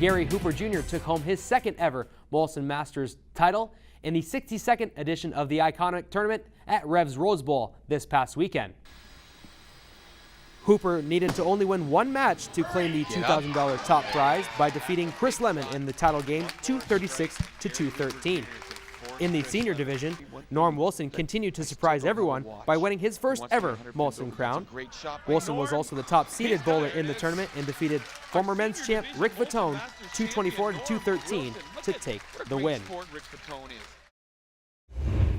Gary Hooper Jr. took home his second ever Molson Masters title in the 62nd edition of the iconic tournament at Rev's Rose Bowl this past weekend. Hooper needed to only win one match to claim the $2,000 top prize by defeating Chris Lemon in the title game 236 to 213. In the senior division, Norm Wilson continued to surprise everyone by winning his first ever Molson crown. Wilson was also the top seeded bowler in the tournament and defeated former men's champ Rick Fatone 224 to 213 to take the win.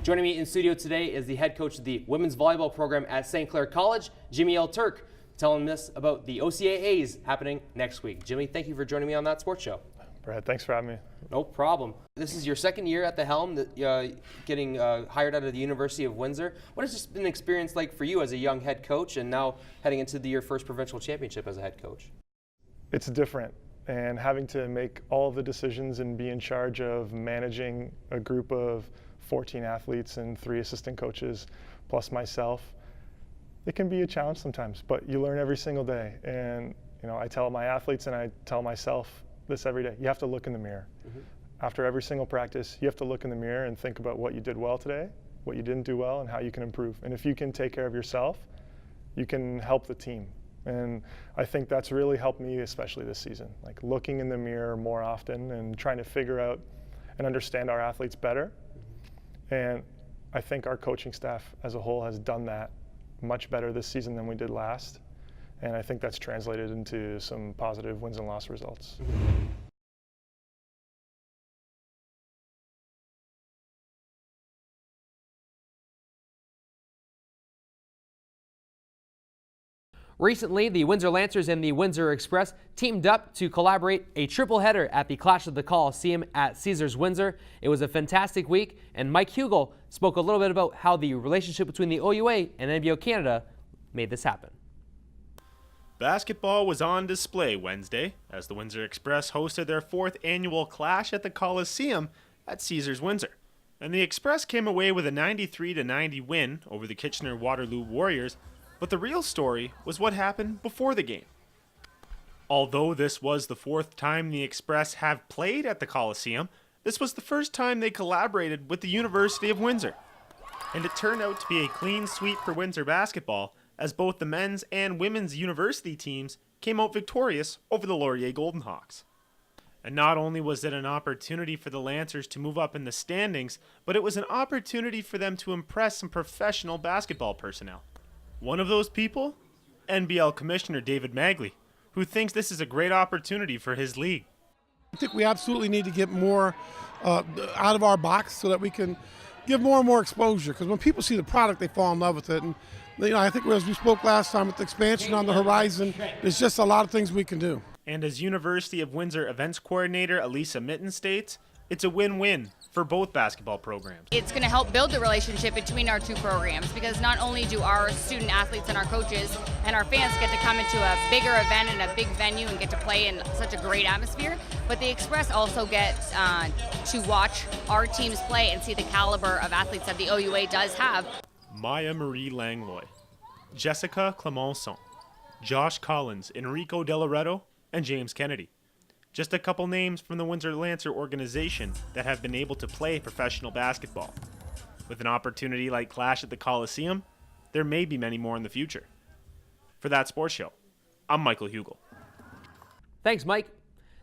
Joining me in studio today is the head coach of the women's volleyball program at St.Clair College, Jimmy El-Turk, telling us about the OCAAs happening next week. Jimmy, thank you for joining me on That Sports Show. Brad, thanks for having me. No problem. This is your second year at the helm, getting hired out of the University of Windsor. What has this been an experience like for you as a young head coach and now heading into your first provincial championship as a head coach? It's different, and having to make all of the decisions and be in charge of managing a group of 14 athletes and 3 assistant coaches plus myself, it can be a challenge sometimes, but you learn every single day. And I tell my athletes and I tell myself this every day: you have to look in the mirror. After every single practice, you have to look in the mirror and think about what you did well today, what you didn't do well, and how you can improve. And if you can take care of yourself, you can help the team. And I think that's really helped me, especially this season, like looking in the mirror more often and trying to figure out and understand our athletes better. And I think our coaching staff as a whole has done that much better this season than we did last. And I think that's translated into some positive wins and loss results. Recently, the Windsor Lancers and the Windsor Express teamed up to collaborate a triple header at the Clash of the Colosseum at Caesars Windsor. It was a fantastic week, and Mike Hugall spoke a little bit about how the relationship between the OUA and NBO Canada made this happen. Basketball was on display Wednesday as the Windsor Express hosted their 4th annual Clash at the Colosseum at Caesars Windsor. And the Express came away with a 93-90 win over the Kitchener-Waterloo Warriors, but the real story was what happened before the game. Although this was the 4th time the Express have played at the Colosseum, this was the first time they collaborated with the University of Windsor. And it turned out to be a clean sweep for Windsor basketball, as both the men's and women's university teams came out victorious over the Laurier Golden Hawks. And not only was it an opportunity for the Lancers to move up in the standings, but it was an opportunity for them to impress some professional basketball personnel. One of those people? NBL Commissioner David Magley, who thinks this is a great opportunity for his league. I think we absolutely need to get more out of our box so that we can give more and more exposure, because when people see the product, they fall in love with it. And I think as we spoke last time, with the expansion on the horizon, there's just a lot of things we can do. And as University of Windsor events coordinator Elisa Mitten states, it's a win-win for both basketball programs. It's going to help build the relationship between our two programs, because not only do our student athletes and our coaches and our fans get to come into a bigger event and a big venue and get to play in such a great atmosphere, but the Express also gets to watch our teams play and see the caliber of athletes that the OUA does have. Maya Marie Langlois, Jessica Clemenson, Josh Collins, Enrico Delaretto, and James Kennedy. Just a couple names from the Windsor Lancer organization that have been able to play professional basketball. With an opportunity like Clash at the Colosseum, there may be many more in the future. For That Sports Show, I'm Michael Hugall. Thanks, Mike.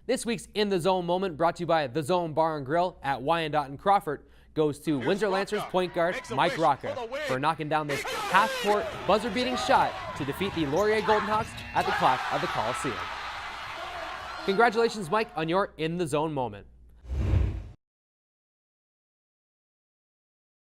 This week's In the Zone moment, brought to you by The Zone Bar and Grill at Wyandotte and Crawford, goes to Windsor Lancers point guard Mike Rocca for knocking down this half-court buzzer-beating shot to defeat the Laurier Golden Hawks at the Clash of the Colosseum. Congratulations, Mike, on your In the Zone moment.